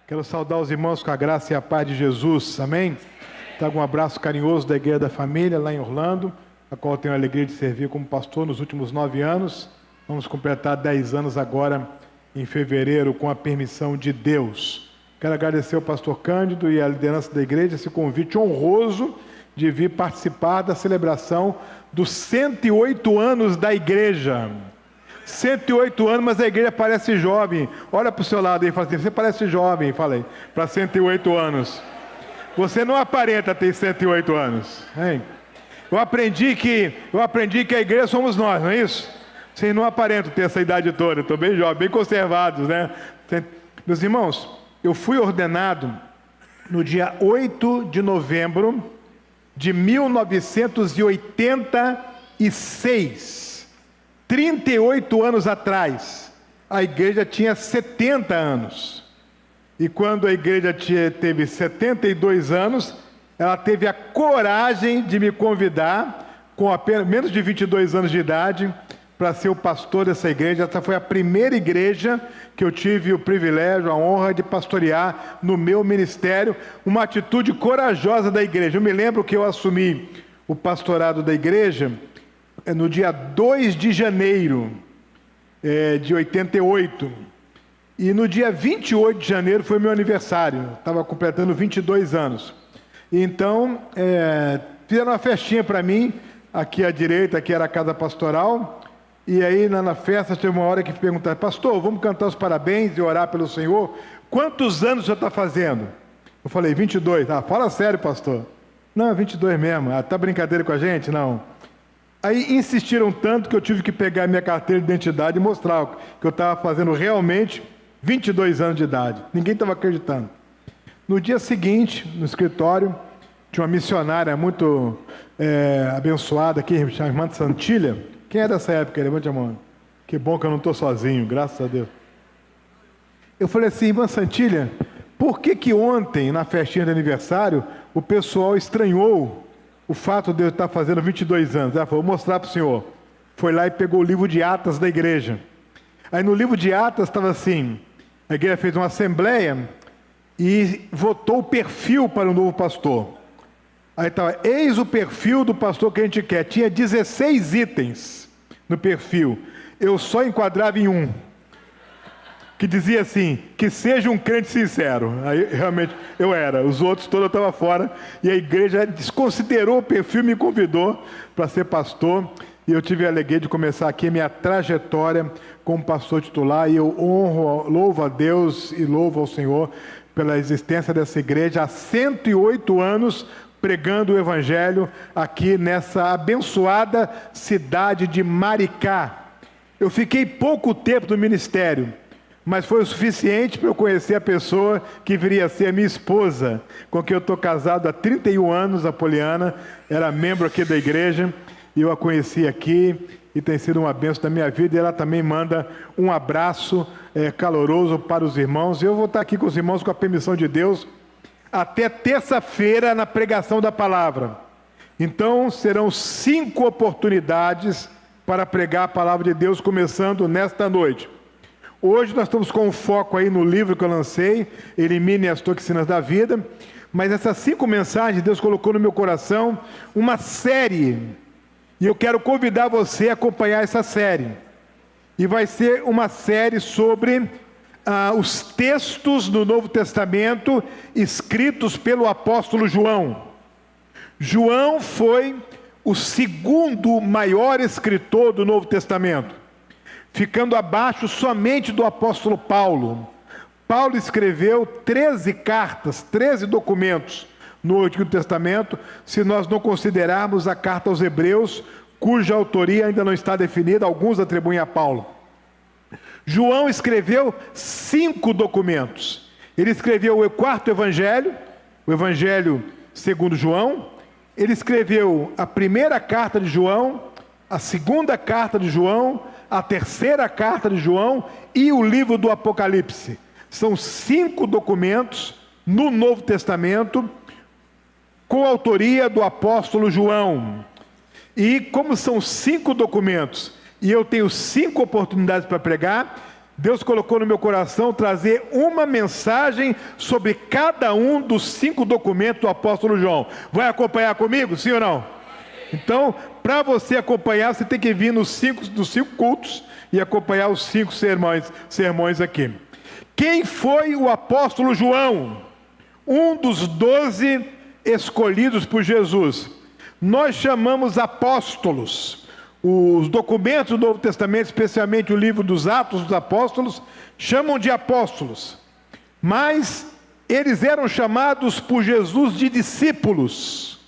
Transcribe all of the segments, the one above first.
Quero saudar os irmãos com a graça e a paz de Jesus, amém? Trago um abraço carinhoso da Igreja da Família, lá em Orlando, a qual eu tenho a alegria de servir como pastor nos últimos 9 anos. Vamos completar 10 anos agora, em fevereiro, com a permissão de Deus. Quero agradecer ao pastor Cândido e à liderança da igreja esse convite honroso de vir participar da celebração dos 108 anos da igreja. 108 anos, mas a igreja parece jovem. Olha para o seu lado aí e fala assim: você parece jovem, falei, para 108 anos. Você não aparenta ter 108 anos. Hein? Eu aprendi que a igreja somos nós, não é isso? Vocês não aparentam ter essa idade toda, estou bem jovem, bem conservados, né? Meus irmãos, eu fui ordenado no dia 8 de novembro de 1986. 38 anos atrás, a igreja tinha 70 anos. E quando a igreja teve 72 anos, ela teve a coragem de me convidar, com apenas menos de 22 anos de idade, para ser o pastor dessa igreja. Essa foi a primeira igreja que eu tive o privilégio, a honra de pastorear no meu ministério. Uma atitude corajosa da igreja. Eu me lembro que eu assumi o pastorado da igreja no dia 2 de janeiro de 88. E no dia 28 de janeiro foi meu aniversário. Estava completando 22 anos. Então, fizeram uma festinha para mim. Aqui à direita, aqui era a casa pastoral. E aí, na festa, teve uma hora que perguntaram: pastor, vamos cantar os parabéns e orar pelo Senhor? Quantos anos o senhor está fazendo? Eu falei: 22. Ah, fala sério, pastor. Não, é 22 mesmo. Ah, tá brincadeira com a gente? Não. Aí insistiram tanto que eu tive que pegar minha carteira de identidade e mostrar que eu estava fazendo realmente 22 anos de idade. Ninguém estava acreditando. No dia seguinte, no escritório, tinha uma missionária muito abençoada aqui, chamada irmã Santilha. Quem é dessa época? Levante a mão. Que bom que eu não estou sozinho, graças a Deus. Eu falei assim: irmã Santilha, por que ontem, na festinha de aniversário, o pessoal estranhou o fato de eu estar fazendo 22 anos? Ela falou: vou mostrar para o senhor. Foi lá e pegou o livro de Atas da igreja. Aí no livro de Atas estava assim: a igreja fez uma assembleia e votou o perfil para o novo pastor. Aí estava: eis o perfil do pastor que a gente quer. Tinha 16 itens no perfil. Eu só enquadrava em um, que dizia assim: que seja um crente sincero. Aí realmente eu era, os outros todos eu estava fora. E a igreja desconsiderou o perfil e me convidou para ser pastor. E eu tive a alegria de começar aqui a minha trajetória como pastor titular. E eu louvo a Deus e louvo ao Senhor pela existência dessa igreja há 108 anos, pregando o Evangelho aqui nessa abençoada cidade de Maricá. Eu fiquei pouco tempo no ministério, mas foi o suficiente para eu conhecer a pessoa que viria a ser a minha esposa, com quem eu estou casado há 31 anos, a Poliana, era membro aqui da igreja, e eu a conheci aqui, e tem sido uma bênção da minha vida, e ela também manda um abraço caloroso para os irmãos. Eu vou estar aqui com os irmãos, com a permissão de Deus, até terça-feira na pregação da palavra. Então serão 5 oportunidades para pregar a palavra de Deus, começando nesta noite. Hoje nós estamos com um foco aí no livro que eu lancei, Elimine as Toxinas da Vida. Mas essas 5 mensagens, Deus colocou no meu coração uma série. E eu quero convidar você a acompanhar essa série. E vai ser uma série sobre os textos do Novo Testamento escritos pelo apóstolo João. João foi o segundo maior escritor do Novo Testamento, ficando abaixo somente do apóstolo Paulo. Paulo escreveu 13 cartas, 13 documentos no Antigo Testamento, se nós não considerarmos a carta aos Hebreus, cuja autoria ainda não está definida, alguns atribuem a Paulo. João escreveu 5 documentos. Ele escreveu o 4º Evangelho, o Evangelho segundo João. Ele escreveu a primeira carta de João, a segunda carta de João, a terceira carta de João e o livro do Apocalipse. São 5 documentos no Novo Testamento, com a autoria do apóstolo João. E como são 5 documentos, e eu tenho 5 oportunidades para pregar, Deus colocou no meu coração trazer uma mensagem sobre cada um dos 5 documentos do apóstolo João. Vai acompanhar comigo, sim ou não? Então, para você acompanhar, você tem que vir nos 5 cultos e acompanhar os 5 sermões aqui. Quem foi o apóstolo João? Um dos 12 escolhidos por Jesus. Nós chamamos apóstolos. Os documentos do Novo Testamento, especialmente o livro dos Atos dos Apóstolos, chamam de apóstolos. Mas eles eram chamados por Jesus de discípulos.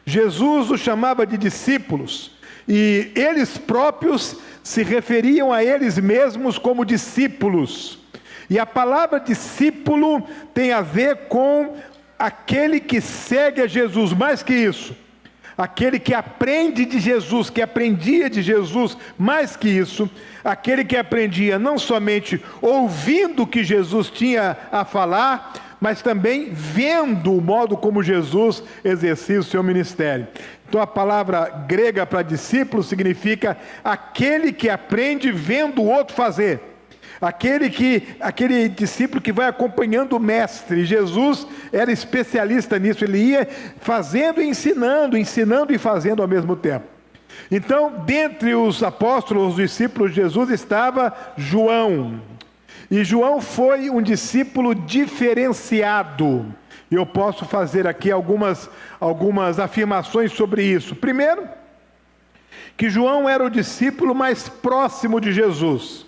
Jesus os chamava de discípulos. E eles próprios se referiam a eles mesmos como discípulos. E a palavra discípulo tem a ver com aquele que segue a Jesus, mais que isso. Aquele que aprende de Jesus, que aprendia de Jesus, mais que isso, aquele que aprendia não somente ouvindo o que Jesus tinha a falar, mas também vendo o modo como Jesus exercia o seu ministério. Então a palavra grega para discípulo significa aquele que aprende vendo o outro fazer. Aquele discípulo que vai acompanhando o mestre. Jesus era especialista nisso, ele ia fazendo e ensinando e fazendo ao mesmo tempo. Então, dentre os apóstolos, os discípulos de Jesus, estava João. E João foi um discípulo diferenciado. E eu posso fazer aqui algumas afirmações sobre isso. Primeiro, que João era o discípulo mais próximo de Jesus.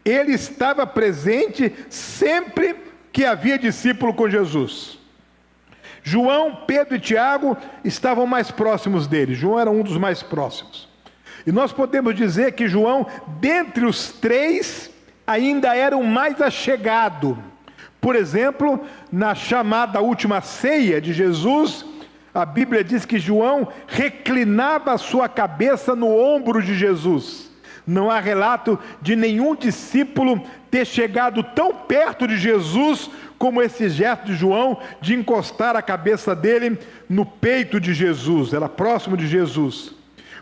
Ele estava presente sempre que havia discípulo com Jesus. João, Pedro e Tiago estavam mais próximos dele. João era um dos mais próximos. E nós podemos dizer que João, dentre os 3, ainda era o mais achegado. Por exemplo, na chamada última ceia de Jesus, a Bíblia diz que João reclinava a sua cabeça no ombro de Jesus. Não há relato de nenhum discípulo ter chegado tão perto de Jesus como esse gesto de João de encostar a cabeça dele no peito de Jesus. Era próximo de Jesus.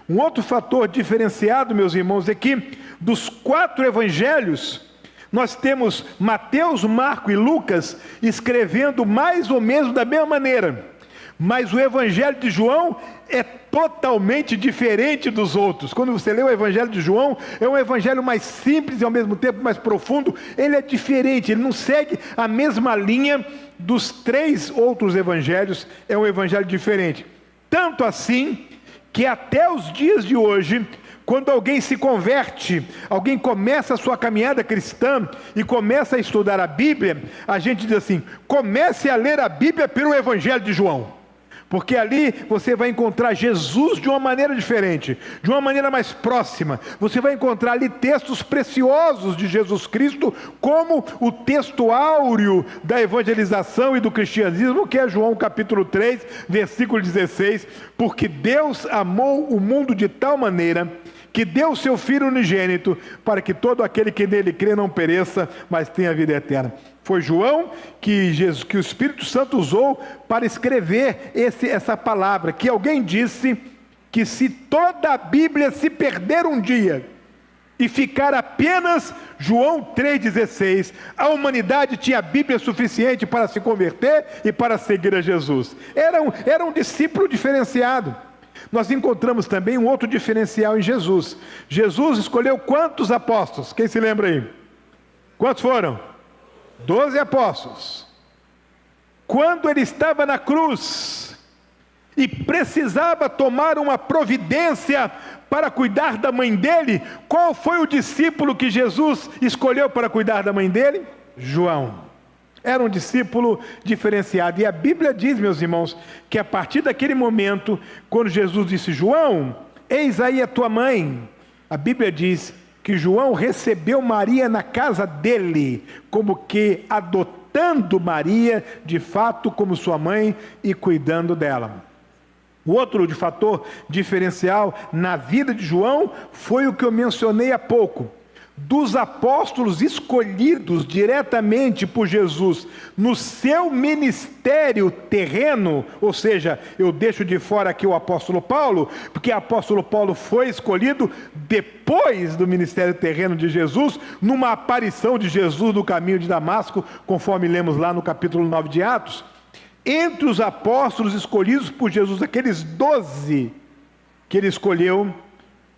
Um outro fator diferenciado, meus irmãos, é que dos 4 evangelhos, nós temos Mateus, Marcos e Lucas escrevendo mais ou menos da mesma maneira. Mas o evangelho de João é totalmente diferente dos outros. Quando você lê o evangelho de João, é um evangelho mais simples e ao mesmo tempo mais profundo. Ele é diferente, ele não segue a mesma linha dos 3 outros evangelhos. É um evangelho diferente. Tanto assim, que até os dias de hoje, quando alguém se converte, alguém começa a sua caminhada cristã e começa a estudar a Bíblia, a gente diz assim: comece a ler a Bíblia pelo evangelho de João. Porque ali você vai encontrar Jesus de uma maneira diferente, de uma maneira mais próxima. Você vai encontrar ali textos preciosos de Jesus Cristo, como o texto áureo da evangelização e do cristianismo, que é João capítulo 3, versículo 16. Porque Deus amou o mundo de tal maneira que deu o seu Filho unigênito, para que todo aquele que nele crê não pereça, mas tenha vida eterna. Foi João que o Espírito Santo usou para escrever essa palavra, que alguém disse que se toda a Bíblia se perder um dia e ficar apenas João 3,16, a humanidade tinha Bíblia suficiente para se converter e para seguir a Jesus. Era um discípulo diferenciado. Nós encontramos também um outro diferencial em Jesus. Jesus escolheu quantos apóstolos? Quem se lembra aí? Quantos foram? 12 apóstolos. Quando ele estava na cruz e precisava tomar uma providência para cuidar da mãe dele, qual foi o discípulo que Jesus escolheu para cuidar da mãe dele? João. Era um discípulo diferenciado. E a Bíblia diz, meus irmãos, que a partir daquele momento, quando Jesus disse: João, eis aí a tua mãe, a Bíblia diz que João recebeu Maria na casa dele, como que adotando Maria, de fato, como sua mãe e cuidando dela. O outro fator diferencial na vida de João foi o que eu mencionei há pouco. dos apóstolos escolhidos diretamente por Jesus no seu ministério terreno, ou seja, eu deixo de fora aqui o apóstolo Paulo, porque o apóstolo Paulo foi escolhido depois do ministério terreno de Jesus, numa aparição de Jesus no caminho de Damasco, conforme lemos lá no capítulo 9 de Atos. Entre os apóstolos escolhidos por Jesus, aqueles 12 que ele escolheu,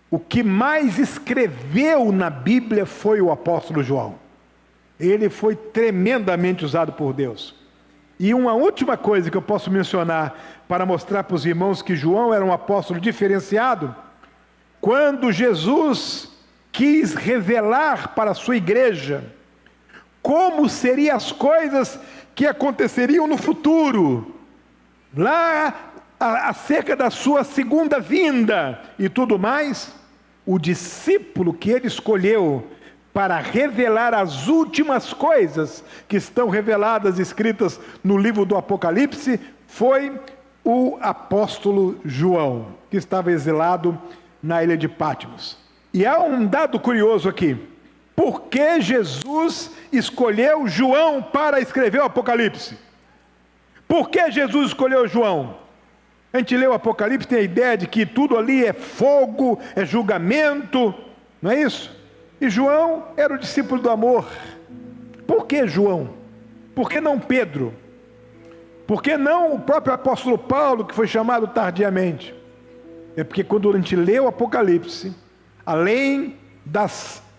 o que mais escreveu na Bíblia foi o apóstolo João. Ele foi tremendamente usado por Deus. E uma última coisa que eu posso mencionar para mostrar para os irmãos que João era um apóstolo diferenciado, quando Jesus quis revelar para a sua igreja como seriam as coisas que aconteceriam no futuro, lá acerca da sua segunda vinda e tudo mais, o discípulo que ele escolheu para revelar as últimas coisas que estão reveladas, escritas no livro do Apocalipse, foi o apóstolo João, que estava exilado na ilha de Patmos. E há um dado curioso aqui: por que Jesus escolheu João para escrever o Apocalipse? Por que Jesus escolheu João? A gente lê o Apocalipse, tem a ideia de que tudo ali é fogo, é julgamento, não é isso? E João era o discípulo do amor. Por que João? Por que não Pedro? Por que não o próprio apóstolo Paulo, que foi chamado tardiamente? É porque quando a gente lê o Apocalipse, além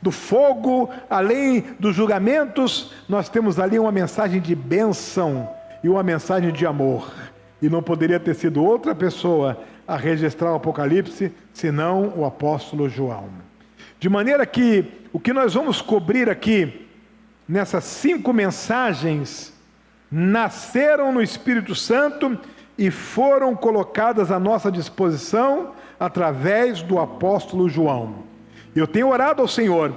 do fogo, além dos julgamentos, nós temos ali uma mensagem de bênção e uma mensagem de amor. E não poderia ter sido outra pessoa a registrar o Apocalipse, senão o apóstolo João. De maneira que o que nós vamos cobrir aqui, nessas 5 mensagens, nasceram no Espírito Santo e foram colocadas à nossa disposição através do apóstolo João. Eu tenho orado ao Senhor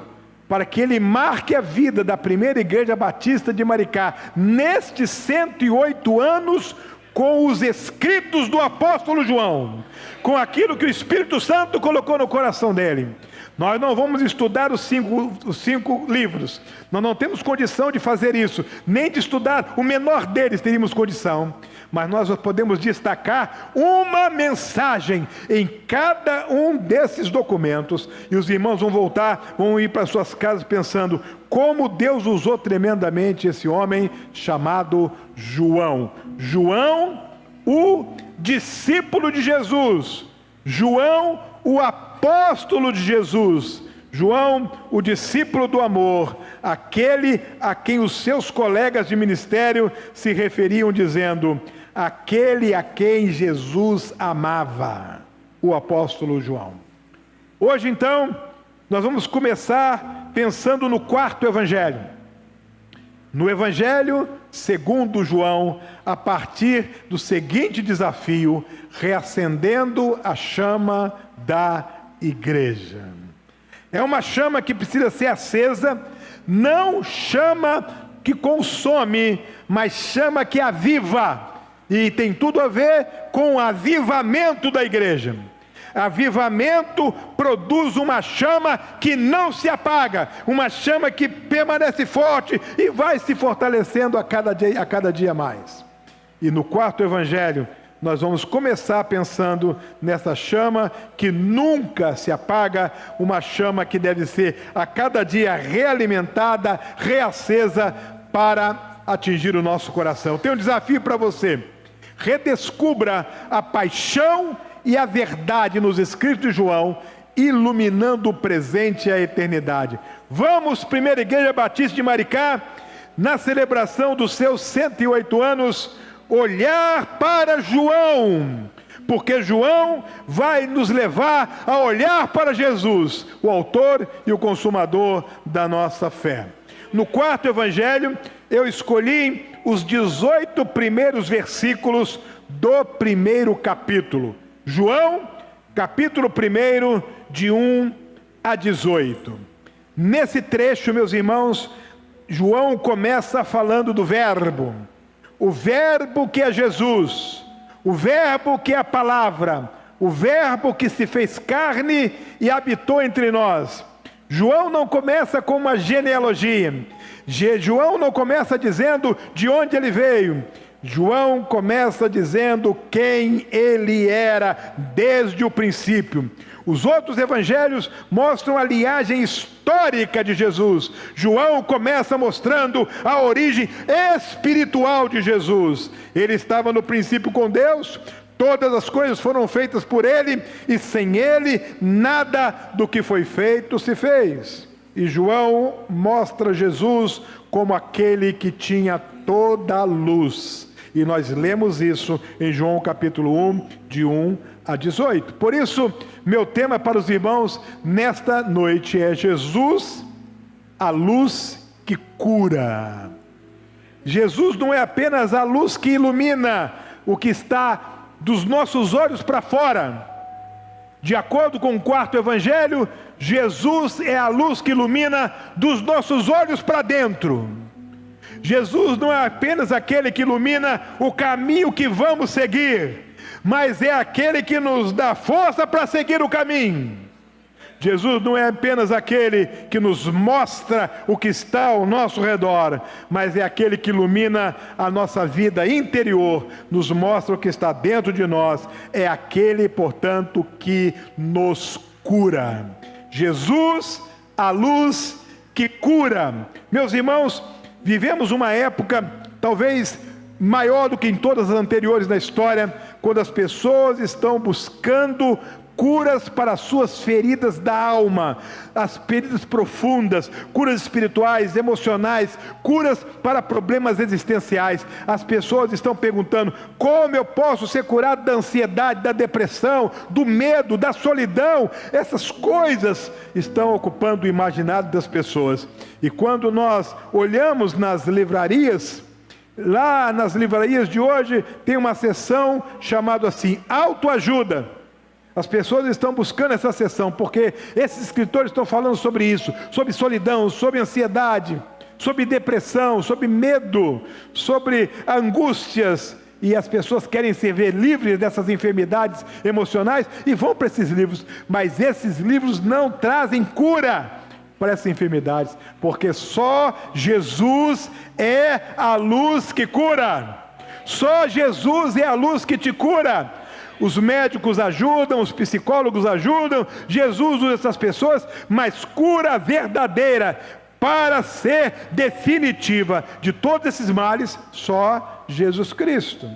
para que Ele marque a vida da primeira igreja batista de Maricá, nestes 108 anos, com os escritos do apóstolo João, com aquilo que o Espírito Santo colocou no coração dele. Nós não vamos estudar os cinco livros, nós não temos condição de fazer isso, nem de estudar o menor deles teríamos condição, mas nós podemos destacar uma mensagem em cada um desses documentos, e os irmãos vão ir para suas casas pensando como Deus usou tremendamente esse homem chamado João. João, o discípulo de Jesus. João, o apóstolo de Jesus. João, o discípulo do amor, aquele a quem os seus colegas de ministério se referiam dizendo: aquele a quem Jesus amava, o apóstolo João. Hoje então, nós vamos começar pensando no 4º evangelho. No evangelho segundo João, a partir do seguinte desafio: reacendendo a chama da igreja. É uma chama que precisa ser acesa, não chama que consome, mas chama que aviva. E tem tudo a ver com o avivamento da igreja. Avivamento produz uma chama que não se apaga, uma chama que permanece forte e vai se fortalecendo a cada dia mais. E no 4º evangelho, nós vamos começar pensando nessa chama que nunca se apaga, uma chama que deve ser a cada dia realimentada, reacesa para atingir o nosso coração. Tenho um desafio para você: redescubra a paixão e a verdade nos escritos de João, iluminando o presente e a eternidade. Vamos, Primeira Igreja Batista de Maricá, na celebração dos seus 108 anos, olhar para João, porque João vai nos levar a olhar para Jesus, o autor e o consumador da nossa fé. No 4º evangelho, eu escolhi os 18 primeiros versículos do 1º capítulo. João, capítulo 1, de 1 a 18. Nesse trecho, meus irmãos, João começa falando do verbo. O verbo que é Jesus, o verbo que é a palavra, o verbo que se fez carne e habitou entre nós. João não começa com uma genealogia. João não começa dizendo de onde ele veio. João começa dizendo quem ele era desde o princípio. Os outros evangelhos mostram a linhagem histórica de Jesus. João começa mostrando a origem espiritual de Jesus. Ele estava no princípio com Deus, todas as coisas foram feitas por ele, e sem ele, nada do que foi feito se fez. E João mostra Jesus como aquele que tinha toda a luz. E nós lemos isso em João capítulo 1, de 1 a 18. Por isso, meu tema para os irmãos nesta noite é Jesus, a luz que cura. Jesus não é apenas a luz que ilumina o que está dos nossos olhos para fora. De acordo com o quarto evangelho, Jesus é a luz que ilumina dos nossos olhos para dentro. Jesus não é apenas aquele que ilumina o caminho que vamos seguir, mas é aquele que nos dá força para seguir o caminho. Jesus não é apenas aquele que nos mostra o que está ao nosso redor, mas é aquele que ilumina a nossa vida interior, nos mostra o que está dentro de nós. É aquele, portanto, que nos cura. Jesus, a luz que cura. Meus irmãos, vivemos uma época talvez maior do que em todas as anteriores na história, quando as pessoas estão buscando curas para as suas feridas da alma, as feridas profundas, curas espirituais, emocionais, curas para problemas existenciais. As pessoas estão perguntando: como eu posso ser curado da ansiedade, da depressão, do medo, da solidão? Essas coisas estão ocupando o imaginário das pessoas. E quando nós olhamos nas livrarias, lá nas livrarias de hoje tem uma seção chamada assim, autoajuda. As pessoas estão buscando essa seção, porque esses escritores estão falando sobre isso, sobre solidão, sobre ansiedade, sobre depressão, sobre medo, sobre angústias, e as pessoas querem se ver livres dessas enfermidades emocionais e vão para esses livros, mas esses livros não trazem cura para essas enfermidades, porque só Jesus é a luz que cura, só Jesus é a luz que te cura. Os médicos ajudam, os psicólogos ajudam, Jesus usa essas pessoas, mas cura verdadeira, para ser definitiva de todos esses males, só Jesus Cristo.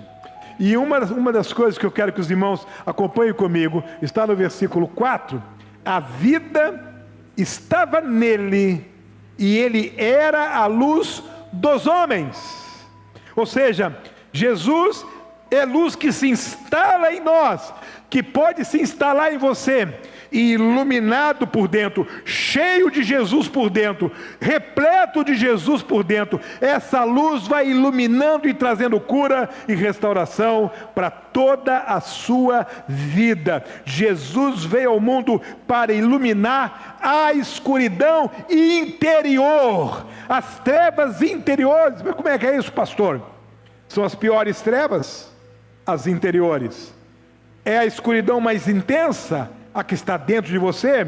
E uma das coisas que eu quero que os irmãos acompanhem comigo, está no versículo 4, a vida estava nele, e ele era a luz dos homens. Ou seja, Jesus é luz que se instala em nós, que pode se instalar em você, e iluminado por dentro, cheio de Jesus por dentro, repleto de Jesus por dentro, essa luz vai iluminando e trazendo cura e restauração para toda a sua vida. Jesus veio ao mundo para iluminar a escuridão interior, as trevas interiores. Mas como é que é isso, pastor? São as piores trevas? As interiores. É a escuridão mais intensa, a que está dentro de você,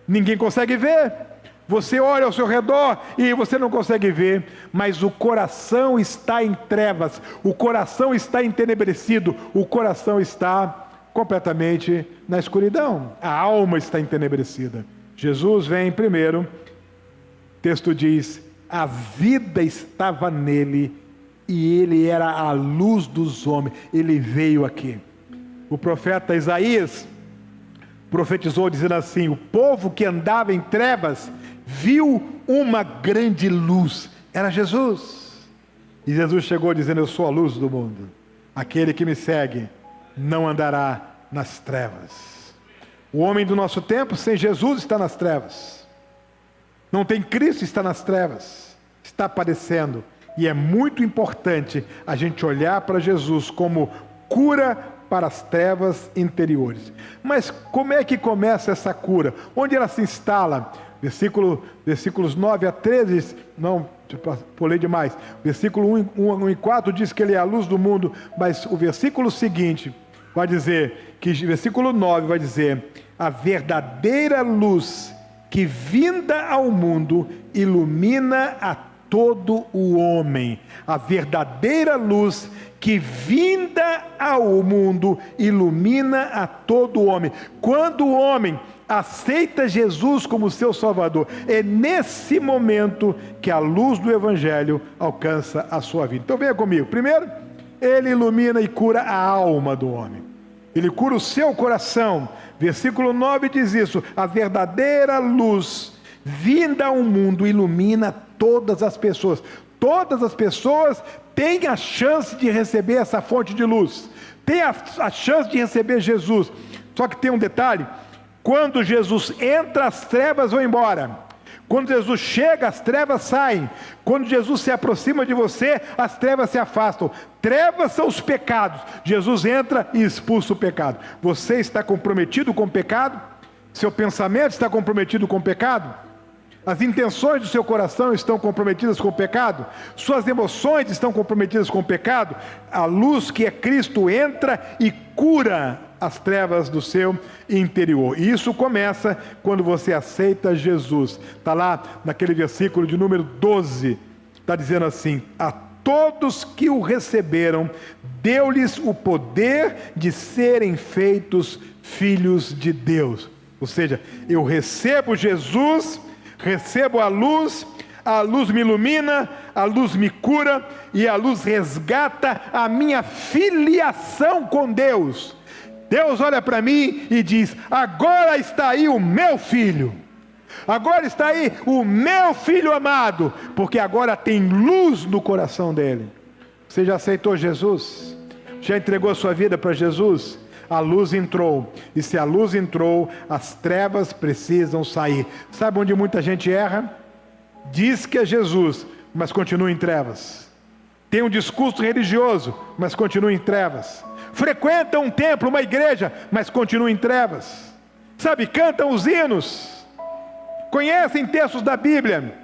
ninguém consegue ver. Você olha ao seu redor e você não consegue ver, mas o coração está em trevas, o coração está entenebrecido, o coração está completamente na escuridão, a alma está entenebrecida. Jesus vem primeiro, o texto diz, a vida estava nele, e ele era a luz dos homens. Ele veio aqui. O profeta Isaías profetizou dizendo assim: o povo que andava em trevas viu uma grande luz. Era Jesus. E Jesus chegou dizendo: eu sou a luz do mundo. Aquele que me segue não andará nas trevas. O homem do nosso tempo sem Jesus está nas trevas. Não tem Cristo, está nas trevas. Está padecendo. E é muito importante a gente olhar para Jesus como cura para as trevas interiores. Mas como é que começa essa cura? Onde ela se instala? Versículos 9 a 13, não, pulei demais. Versículo 1 e 4 diz que ele é a luz do mundo, mas o versículo seguinte vai dizer, versículo 9 vai dizer, a verdadeira luz que vinda ao mundo ilumina a todo o homem. A verdadeira luz que vinda ao mundo ilumina a todo o homem. Quando o homem aceita Jesus como seu Salvador, é nesse momento que a luz do Evangelho alcança a sua vida. Então venha comigo. Primeiro, ele ilumina e cura a alma do homem. Ele cura o seu coração. Versículo 9 diz isso: a verdadeira luz vinda ao mundo ilumina todas as pessoas. Todas as pessoas têm a chance de receber essa fonte de luz, têm a chance de receber Jesus. Só que tem um detalhe: quando Jesus entra, as trevas vão embora. Quando Jesus chega, as trevas saem. Quando Jesus se aproxima de você, as trevas se afastam. Trevas são os pecados. Jesus entra e expulsa o pecado. Você está comprometido com o pecado? Seu pensamento está comprometido com o pecado? As intenções do seu coração estão comprometidas com o pecado? Suas emoções estão comprometidas com o pecado? A luz que é Cristo entra e cura as trevas do seu interior. E isso começa quando você aceita Jesus. Está lá naquele versículo de número 12. Está dizendo assim: a todos que o receberam, deu-lhes o poder de serem feitos filhos de Deus. Ou seja, eu recebo Jesus, recebo a luz me ilumina, a luz me cura e a luz resgata a minha filiação com Deus. Deus olha para mim e diz: agora está aí o meu filho, agora está aí o meu filho amado, porque agora tem luz no coração dele. Você já aceitou Jesus? Já entregou a sua vida para Jesus? A luz entrou, e se a luz entrou, as trevas precisam sair. Sabe onde muita gente erra? Diz que é Jesus, mas continua em trevas. Tem um discurso religioso, mas continua em trevas. Frequenta um templo, uma igreja, mas continua em trevas. Sabe, cantam os hinos, conhecem textos da Bíblia,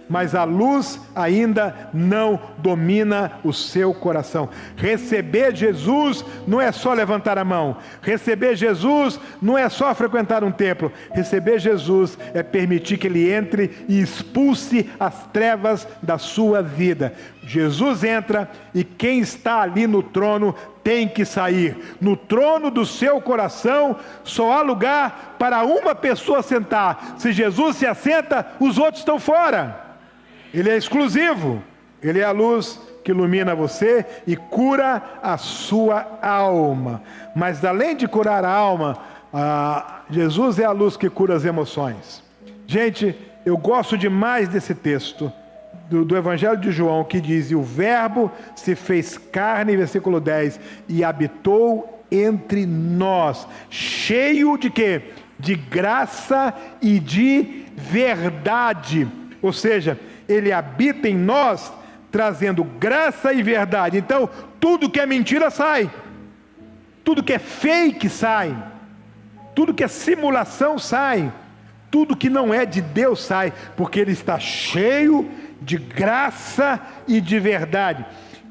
mas a luz ainda não domina o seu coração. Receber Jesus não é só levantar a mão. Receber Jesus não é só frequentar um templo. Receber Jesus é permitir que Ele entre e expulse as trevas da sua vida. Jesus entra e quem está ali no trono tem que sair. No trono do seu coração só há lugar para uma pessoa sentar. Se Jesus se assenta, os outros estão fora. Ele é exclusivo. Ele é a luz que ilumina você e cura a sua alma. Mas além de curar a alma, Jesus é a luz que cura as emoções. Gente, eu gosto demais desse texto do Evangelho de João, que diz: e o verbo se fez carne, versículo 10, e habitou entre nós, cheio de quê? De graça e de verdade. Ou seja, Ele habita em nós, trazendo graça e verdade. Então, tudo que é mentira sai, tudo que é fake sai, tudo que é simulação sai, tudo que não é de Deus sai, porque Ele está cheio de graça e de verdade.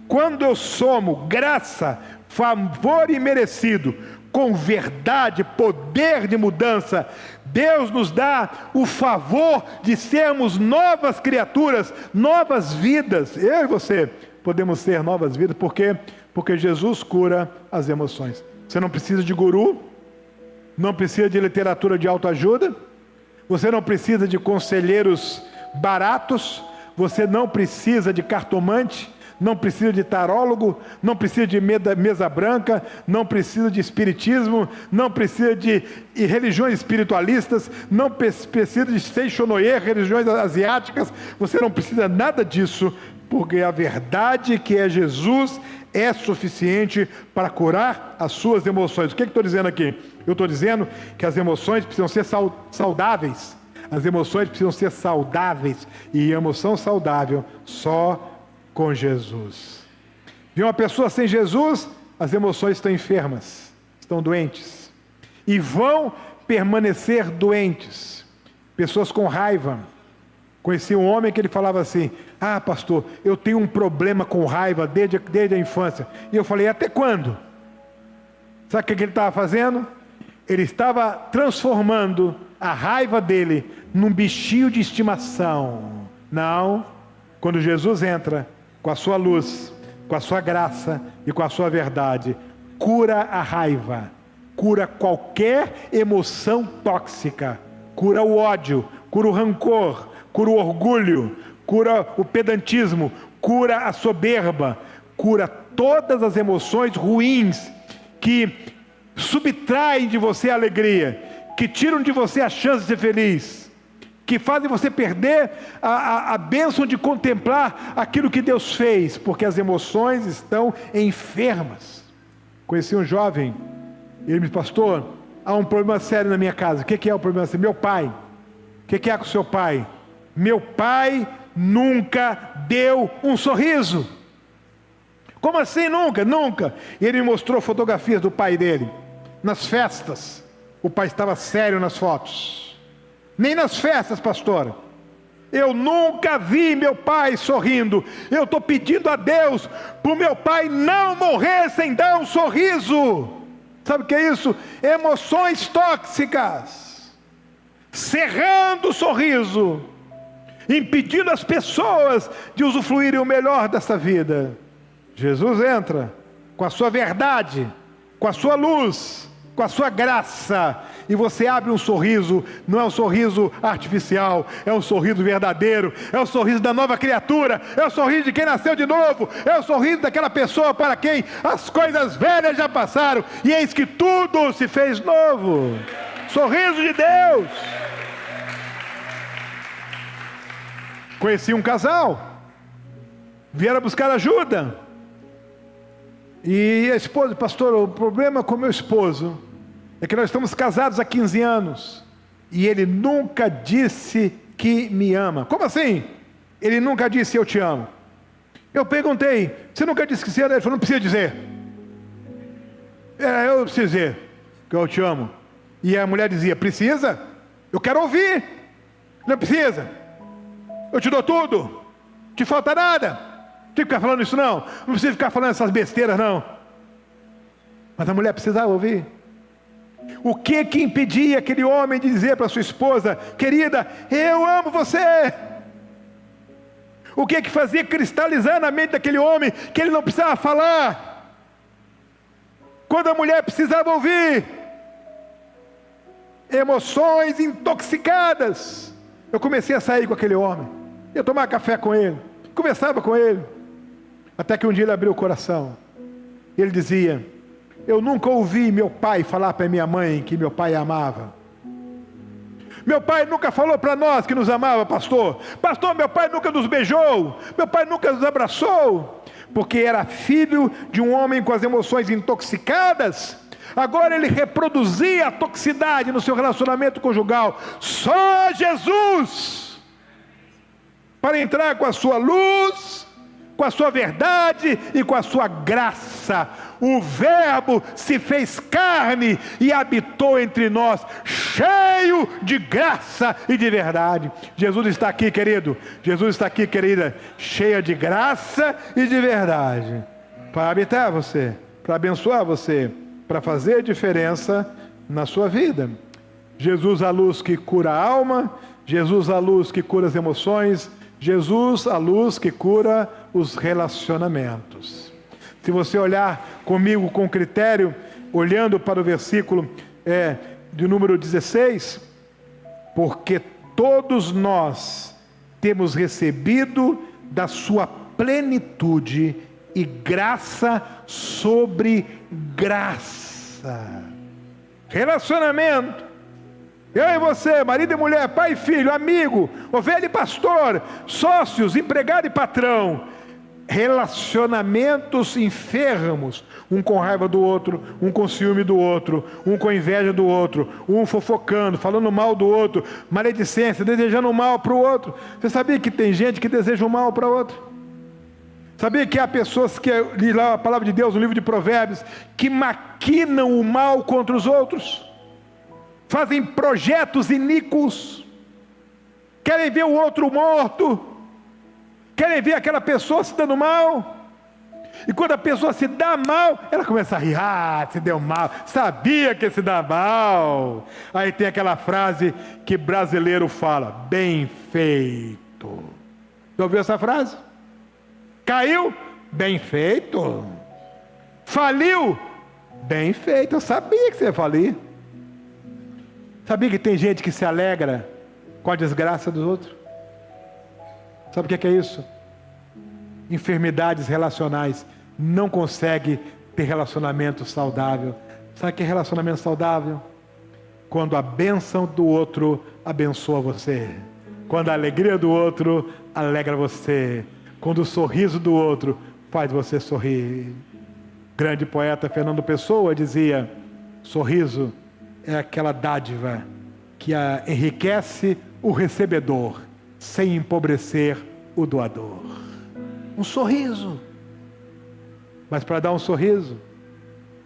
Quando eu somo graça, favor imerecido, com verdade, poder de mudança, Deus nos dá o favor de sermos novas criaturas, novas vidas. Eu e você podemos ser novas vidas, por quê? Porque Jesus cura as emoções. Você não precisa de guru, não precisa de literatura de autoajuda, você não precisa de conselheiros baratos, você não precisa de cartomante, não precisa de tarólogo, não precisa de mesa branca, não precisa de espiritismo, não precisa de religiões espiritualistas, não precisa de Seichonoye, religiões asiáticas. Você não precisa nada disso, porque a verdade que é Jesus é suficiente para curar as suas emoções. O que eu estou dizendo aqui? Eu estou dizendo que as emoções precisam ser saudáveis. As emoções precisam ser saudáveis, e emoção saudável só com Jesus. Viu uma pessoa sem Jesus, as emoções estão enfermas, estão doentes, e vão permanecer doentes. Pessoas com raiva. Conheci um homem que ele falava assim: ah, pastor, eu tenho um problema com raiva desde a infância. E eu falei: até quando? Sabe o que ele estava fazendo? Ele estava transformando a raiva dele num bichinho de estimação. Não, quando Jesus entra com a sua luz, com a sua graça e com a sua verdade, cura a raiva, cura qualquer emoção tóxica, cura o ódio, cura o rancor, cura o orgulho, cura o pedantismo, cura a soberba, cura todas as emoções ruins que subtraem de você a alegria, que tiram de você a chance de ser feliz, que fazem você perder a bênção de contemplar aquilo que Deus fez, porque as emoções estão enfermas. Conheci um jovem, ele me disse: pastor, há um problema sério na minha casa. O que é o problema sério? Meu pai. O que é com o seu pai? Meu pai nunca deu um sorriso. Como assim nunca? Nunca. E ele me mostrou fotografias do pai dele. Nas festas, o pai estava sério nas fotos. Nem nas festas, pastor. Eu nunca vi meu pai sorrindo. Eu estou pedindo a Deus para o meu pai não morrer sem dar um sorriso. Sabe o que é isso? Emoções tóxicas, cerrando o sorriso, impedindo as pessoas de usufruírem o melhor dessa vida. Jesus entra com a sua verdade, com a sua luz, com a sua graça, e você abre um sorriso. Não é um sorriso artificial, é um sorriso verdadeiro, é o sorriso da nova criatura, é o sorriso de quem nasceu de novo, é o sorriso daquela pessoa para quem as coisas velhas já passaram, e eis que tudo se fez novo. Sorriso de Deus. Conheci um casal, vieram buscar ajuda, e a esposa: pastor, o problema com meu esposo é que nós estamos casados há 15 anos e ele nunca disse que me ama. Como assim? Ele nunca disse eu te amo. Eu perguntei: você nunca disse que você ama? Ele falou: não precisa dizer. Eu preciso dizer que eu te amo. E a mulher dizia: precisa? Eu quero ouvir. Não precisa. Eu te dou tudo, te falta nada. Não tem que ficar falando isso não. Não precisa ficar falando essas besteiras não. Mas a mulher precisava ouvir. O que impedia aquele homem de dizer para sua esposa: querida, eu amo você? O que fazia cristalizar na mente daquele homem que ele não precisava falar, quando a mulher precisava ouvir? Emoções intoxicadas. Eu comecei a sair com aquele homem, ia tomar café com ele, conversava com ele, até que um dia ele abriu o coração. Ele dizia: eu nunca ouvi meu pai falar para minha mãe que meu pai a amava. Meu pai nunca falou para nós que nos amava, pastor. Pastor, meu pai nunca nos beijou, meu pai nunca nos abraçou. Porque era filho de um homem com as emoções intoxicadas. Agora ele reproduzia a toxicidade no seu relacionamento conjugal. Só Jesus, para entrar com a sua luz, com a sua verdade e com a sua graça. O Verbo se fez carne e habitou entre nós, cheio de graça e de verdade. Jesus está aqui, querido. Jesus está aqui, querida, cheia de graça e de verdade, para habitar você, para abençoar você, para fazer diferença na sua vida. Jesus, a luz que cura a alma. Jesus, a luz que cura as emoções. Jesus, a luz que cura os relacionamentos. Se você olhar comigo com critério, olhando para o versículo de número 16, porque todos nós temos recebido da sua plenitude e graça sobre graça. Relacionamento. Eu e você, marido e mulher, pai e filho, amigo, ovelha e pastor, sócios, empregado e patrão. Relacionamentos enfermos, um com raiva do outro, um com ciúme do outro, um com inveja do outro, um fofocando, falando mal do outro, maledicência, desejando mal para o outro. Você sabia que tem gente que deseja o mal para o outro? Sabia que há pessoas que, li lá a palavra de Deus no livro de Provérbios, que maquinam o mal contra os outros? Fazem projetos iníquos, querem ver o outro morto, querem ver aquela pessoa se dando mal, E quando a pessoa se dá mal, ela começa a rir. Ah, se deu mal. Sabia que se dá mal. Aí tem aquela frase que brasileiro fala: bem feito. Já ouviu essa frase? Caiu? Bem feito. Faliu? Bem feito. Eu sabia que você ia falir. Sabia que tem gente que se alegra com a desgraça dos outros? Sabe o que é isso? Enfermidades relacionais. Não consegue ter relacionamento saudável. Sabe o que é relacionamento saudável? Quando a bênção do outro abençoa você. Quando a alegria do outro alegra você. Quando o sorriso do outro faz você sorrir. O grande poeta Fernando Pessoa dizia: sorriso é aquela dádiva que enriquece o recebedor, sem empobrecer o doador. Um sorriso. Mas para dar um sorriso,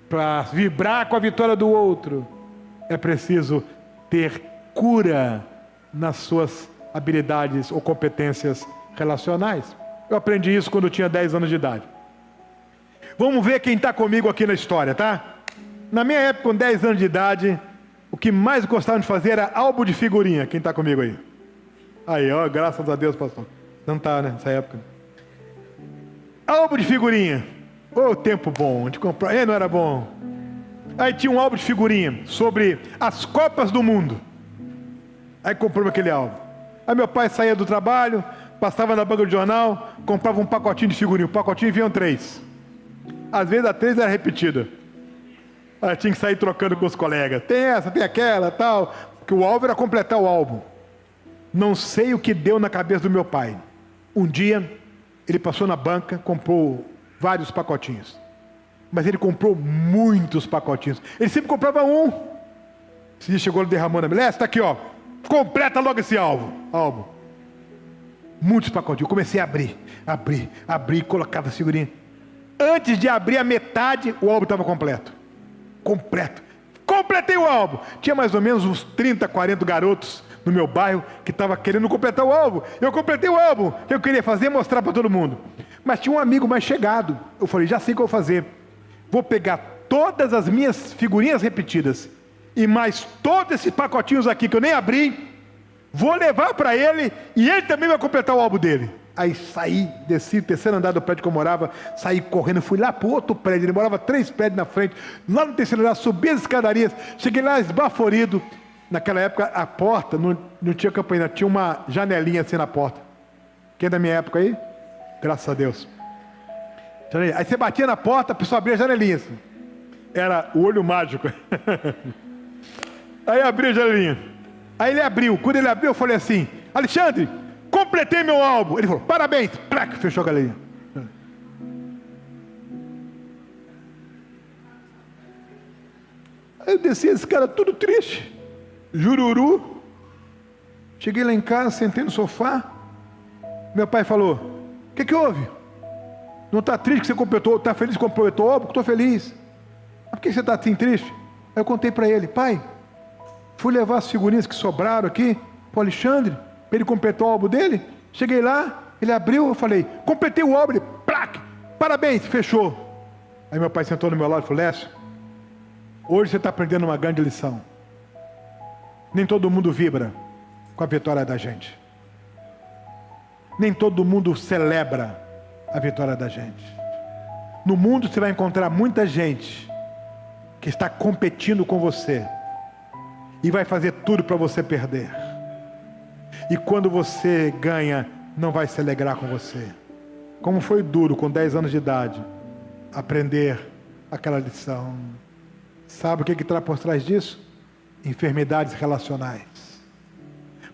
para vibrar com a vitória do outro, é preciso ter cura nas suas habilidades ou competências relacionais. Eu aprendi isso quando eu tinha 10 anos de idade. Vamos ver quem está comigo aqui na história, tá? Na minha época, com 10 anos de idade, o que mais gostava de fazer era álbum de figurinha. Quem está comigo aí? Aí, ó, graças a Deus, pastor. Não está, né, nessa época. Álbum de figurinha. Ô, tempo bom de comprar. Não era bom. Aí tinha um álbum de figurinha sobre as Copas do Mundo. Aí compramos aquele álbum. Aí meu pai saía do trabalho, passava na banca do jornal, comprava um pacotinho de figurinha. O pacotinho vinham 3. Às vezes a 3 era repetida. Aí tinha que sair trocando com os colegas. Tem essa, tem aquela, tal. Porque o alvo era completar o álbum. Não sei o que deu na cabeça do meu pai. Um dia, ele passou na banca, comprou vários pacotinhos. Mas ele comprou muitos pacotinhos. Ele sempre comprava um. Esse dia chegou, ele derramou na mesa. Está aqui, ó. Completa logo esse álbum. Muitos pacotinhos. Eu comecei a abrir, colocava a figurinha. Antes de abrir a metade, o álbum estava completo. Completei o álbum. Tinha mais ou menos uns 30, 40 garotos no meu bairro que estavam querendo completar o álbum. Eu completei o álbum. Eu queria fazer, mostrar para todo mundo. Mas tinha um amigo mais chegado. Eu falei, já sei o que eu vou fazer. Vou pegar todas as minhas figurinhas repetidas e mais todos esses pacotinhos aqui que eu nem abri, vou levar para ele e ele também vai completar o álbum dele. Aí saí, desci, terceiro andar do prédio que eu morava, saí correndo, fui lá para o outro prédio, ele morava 3 prédios na frente, lá no terceiro andar, subi as escadarias, cheguei lá esbaforido. Naquela época a porta não tinha campainha, tinha uma janelinha assim na porta. Quem é da minha época aí? Graças a Deus. Aí você batia na porta, a pessoa abria a janelinha assim. Era o olho mágico. Aí abri a janelinha. Aí ele abriu, quando ele abriu eu falei assim: Alexandre, completei meu álbum. Ele falou, parabéns. Plac, fechou a galinha. Aí eu desci, esse cara tudo triste. Jururu. Cheguei lá em casa, sentei no sofá. Meu pai falou, o que houve? Não está triste que você completou? Está feliz que completou o álbum? Estou feliz. Mas por que você está assim triste? Aí eu contei para ele, pai, fui levar as figurinhas que sobraram aqui para o Alexandre, para ele completar o álbum dele. Cheguei lá, ele abriu, eu falei, completei o álbum, ele, plac, parabéns, fechou. Aí meu pai sentou no meu lado e falou, Lécio, hoje você está aprendendo uma grande lição. Nem todo mundo vibra com a vitória da gente. Nem todo mundo celebra a vitória da gente. No mundo você vai encontrar muita gente que está competindo com você e vai fazer tudo para você perder. E quando você ganha, não vai se alegrar com você. Como foi duro com 10 anos de idade aprender aquela lição. Sabe o que está por trás disso? Enfermidades relacionais.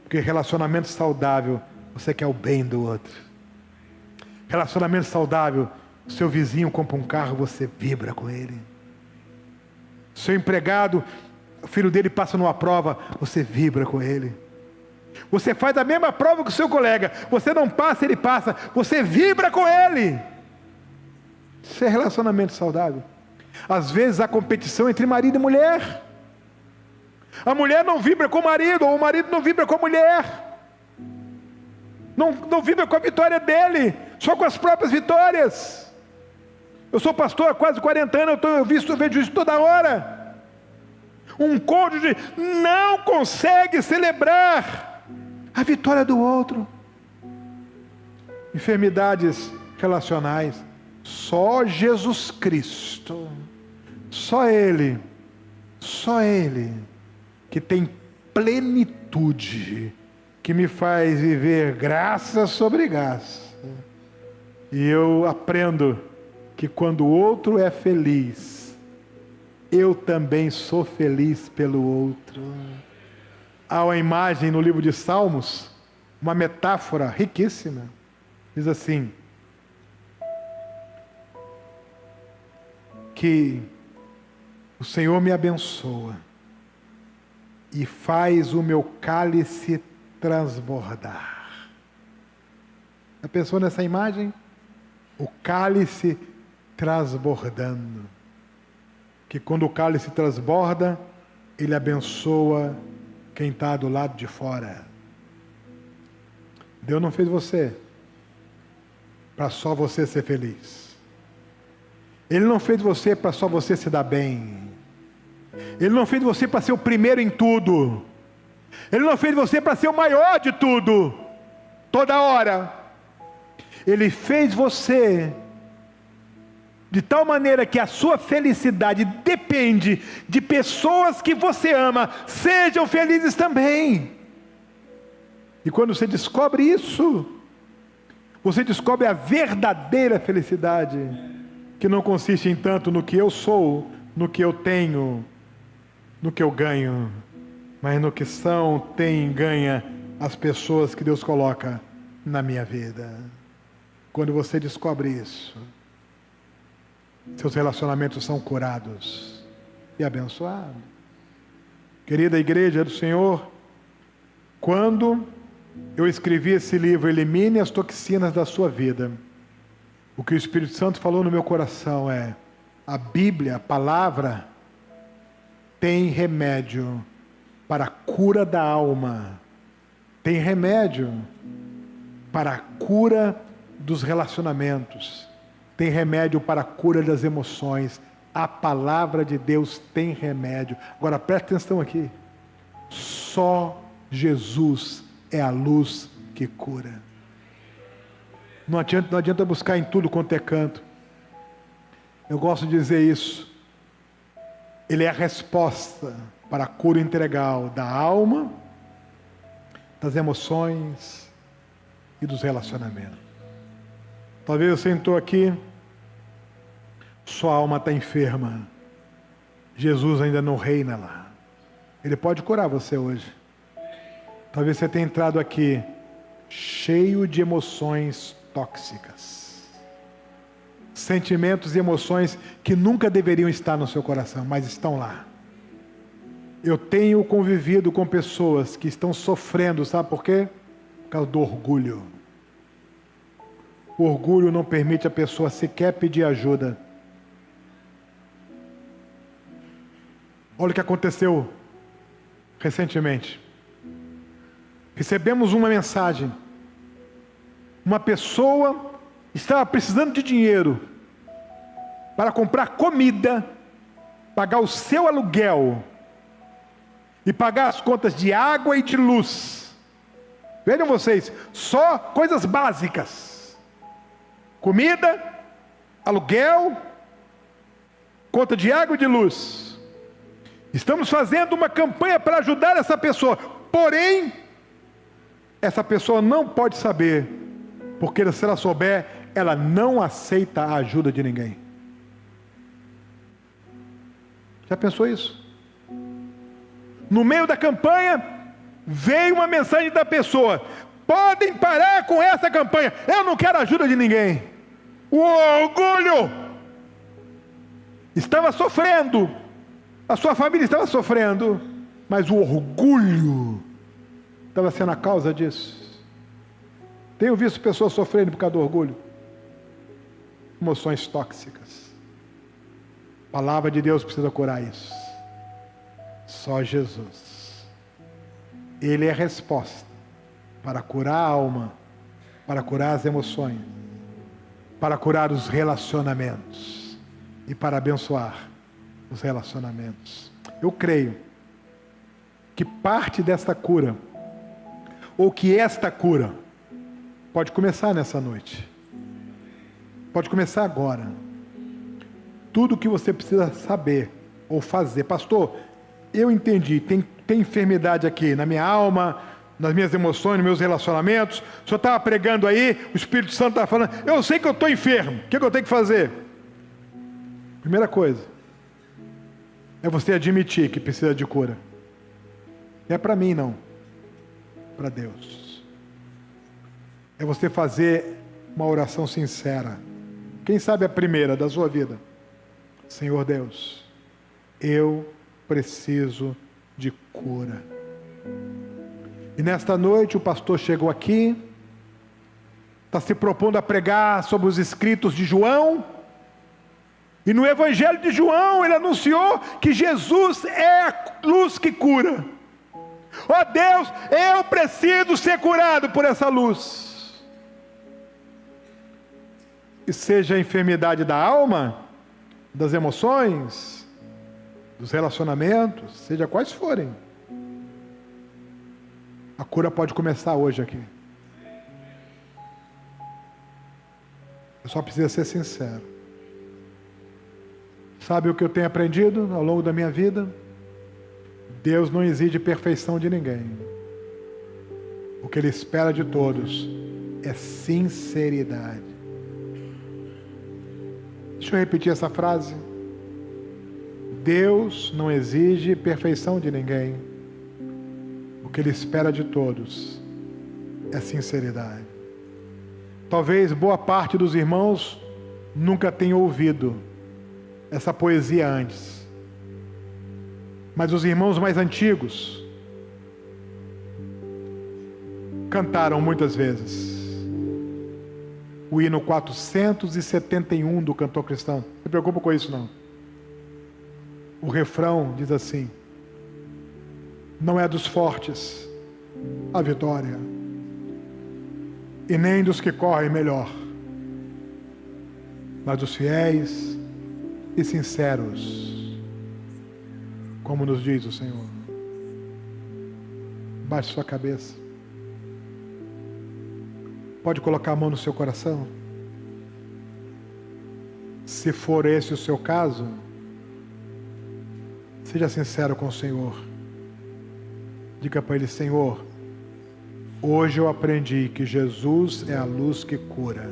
Porque relacionamento saudável, você quer o bem do outro. Relacionamento saudável, seu vizinho compra um carro, você vibra com ele. Seu empregado, o filho dele passa numa prova, você vibra com ele. Você faz a mesma prova que o seu colega, você não passa, ele passa, você vibra com ele. Isso é relacionamento saudável. Às vezes há competição entre marido e mulher. A mulher não vibra com o marido, ou o marido não vibra com a mulher. Não vibra com a vitória dele, só com as próprias vitórias. Eu sou pastor há quase 40 anos, eu vejo isso toda hora. Um cônjuge não consegue celebrar a vitória do outro. Enfermidades relacionais. Só Jesus Cristo, só Ele que tem plenitude, que me faz viver graça sobre graça. E eu aprendo que quando o outro é feliz, eu também sou feliz pelo outro. Há uma imagem no livro de Salmos, uma metáfora riquíssima. Diz assim, que o Senhor me abençoa e faz o meu cálice transbordar. Já pensou nessa imagem? O cálice transbordando. Que quando o cálice transborda, ele abençoa quem está do lado de fora. Deus não fez você para só você ser feliz. Ele não fez você para só você se dar bem. Ele não fez você para ser o primeiro em tudo. Ele não fez você para ser o maior de tudo, toda hora. Ele fez você de tal maneira que a sua felicidade depende de pessoas que você ama sejam felizes também. E quando você descobre isso, você descobre a verdadeira felicidade, que não consiste em tanto no que eu sou, no que eu tenho, no que eu ganho, mas no que são, tem e ganha as pessoas que Deus coloca na minha vida. Quando você descobre isso, seus relacionamentos são curados e abençoados. Querida igreja do Senhor, quando eu escrevi esse livro, Elimine as Toxinas da Sua Vida, o que o Espírito Santo falou no meu coração é: a Bíblia, a palavra, tem remédio para a cura da alma, tem remédio para a cura dos relacionamentos, tem remédio para a cura das emoções. A palavra de Deus tem remédio. Agora preste atenção aqui, só Jesus é a luz que cura. Não adianta buscar em tudo quanto é canto. Eu gosto de dizer isso. Ele é a resposta para a cura integral da alma, das emoções e dos relacionamentos. Talvez você entrou aqui, sua alma está enferma. Jesus ainda não reina lá. Ele pode curar você hoje. Talvez você tenha entrado aqui cheio de emoções tóxicas, sentimentos e emoções que nunca deveriam estar no seu coração, mas estão lá. Eu tenho convivido com pessoas que estão sofrendo, sabe por quê? Por causa do orgulho. O orgulho não permite a pessoa sequer pedir ajuda. Olha o que aconteceu recentemente. Recebemos uma mensagem. Uma pessoa estava precisando de dinheiro para comprar comida, pagar o seu aluguel e pagar as contas de água e de luz. Vejam vocês, só coisas básicas: comida, aluguel, conta de água e de luz. Estamos fazendo uma campanha para ajudar essa pessoa, porém, essa pessoa não pode saber, porque se ela souber, ela não aceita a ajuda de ninguém. Já pensou isso? No meio da campanha, veio uma mensagem da pessoa: podem parar com essa campanha, eu não quero ajuda de ninguém. O orgulho estava sofrendo, a sua família estava sofrendo, mas o orgulho estava sendo a causa disso. Tenho visto pessoas sofrendo por causa do orgulho. Emoções tóxicas. A palavra de Deus precisa curar isso. Só Jesus. Ele é a resposta para curar a alma, para curar as emoções, para curar os relacionamentos. e para abençoar os relacionamentos. Eu creio que parte desta cura, ou que esta cura, pode começar nessa noite. Pode começar agora. Tudo o que você precisa saber ou fazer. Pastor, eu entendi, tem enfermidade aqui na minha alma, nas minhas emoções, nos meus relacionamentos. O senhor estava pregando aí, o Espírito Santo estava falando, eu sei que eu estou enfermo, o que eu tenho que fazer? Primeira coisa, é você admitir que precisa de cura. Não é para mim não, para Deus. É você fazer uma oração sincera. Quem sabe a primeira da sua vida? Senhor Deus, eu preciso de cura. E nesta noite o pastor chegou aqui, está se propondo a pregar sobre os escritos de João, e no Evangelho de João ele anunciou que Jesus é a luz que cura. Ó Deus, eu preciso ser curado por essa luz. E seja a enfermidade da alma, das emoções, dos relacionamentos, seja quais forem, a cura pode começar hoje aqui. Eu só preciso ser sincero. Sabe o que eu tenho aprendido ao longo da minha vida? Deus não exige perfeição de ninguém. O que Ele espera de todos é sinceridade. Deixa eu repetir essa frase. Deus não exige perfeição de ninguém. O que Ele espera de todos é sinceridade. Talvez boa parte dos irmãos nunca tenha ouvido essa poesia antes. Mas os irmãos mais antigos cantaram muitas vezes o hino 471 do cantor cristão. Não se preocupa com isso não. O refrão diz assim: não é dos fortes a vitória, e nem dos que correm melhor, mas dos fiéis e sinceros, como nos diz o Senhor. Baixe sua cabeça. Pode colocar a mão no seu coração. Se for esse o seu caso, seja sincero com o Senhor. Diga para Ele: Senhor, hoje eu aprendi que Jesus é a luz que cura.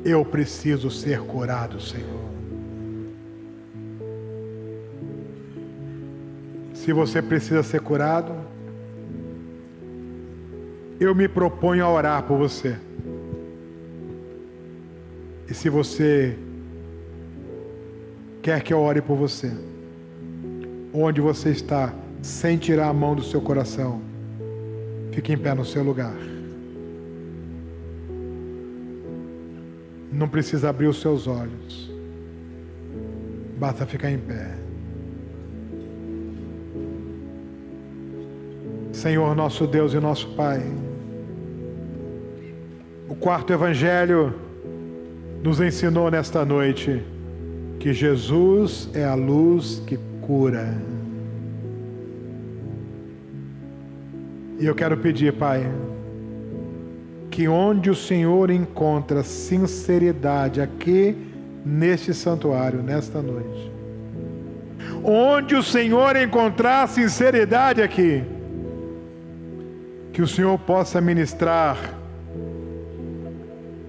Eu preciso ser curado, Senhor. Se você precisa ser curado, eu me proponho a orar por você. E se você quer que eu ore por você, onde você está, sem tirar a mão do seu coração, fique em pé no seu lugar. Não precisa abrir os seus olhos, basta ficar em pé. Senhor, nosso Deus e nosso Pai, o quarto evangelho nos ensinou nesta noite que Jesus é a luz que cura. E eu quero pedir, Pai, que onde o Senhor encontra sinceridade aqui neste santuário, nesta noite, onde o Senhor encontrar sinceridade aqui, que o Senhor possa ministrar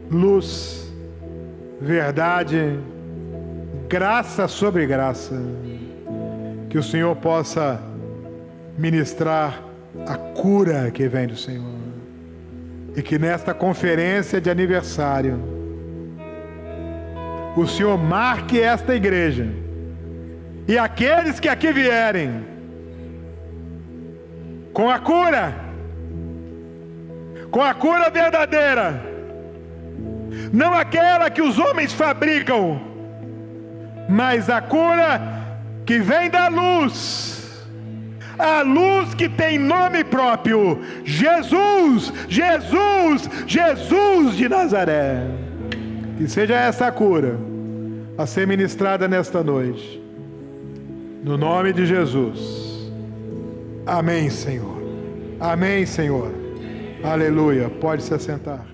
luz, verdade, graça sobre graça, que o Senhor possa ministrar a cura que vem do Senhor, e que nesta conferência de aniversário o Senhor marque esta igreja e aqueles que aqui vierem com a cura verdadeira, não aquela que os homens fabricam, mas a cura que vem da luz, a luz que tem nome próprio: Jesus, Jesus, Jesus de Nazaré. Que seja essa a cura a ser ministrada nesta noite. No nome de Jesus. Amém, Senhor. Amém, Senhor. Aleluia. Pode se assentar.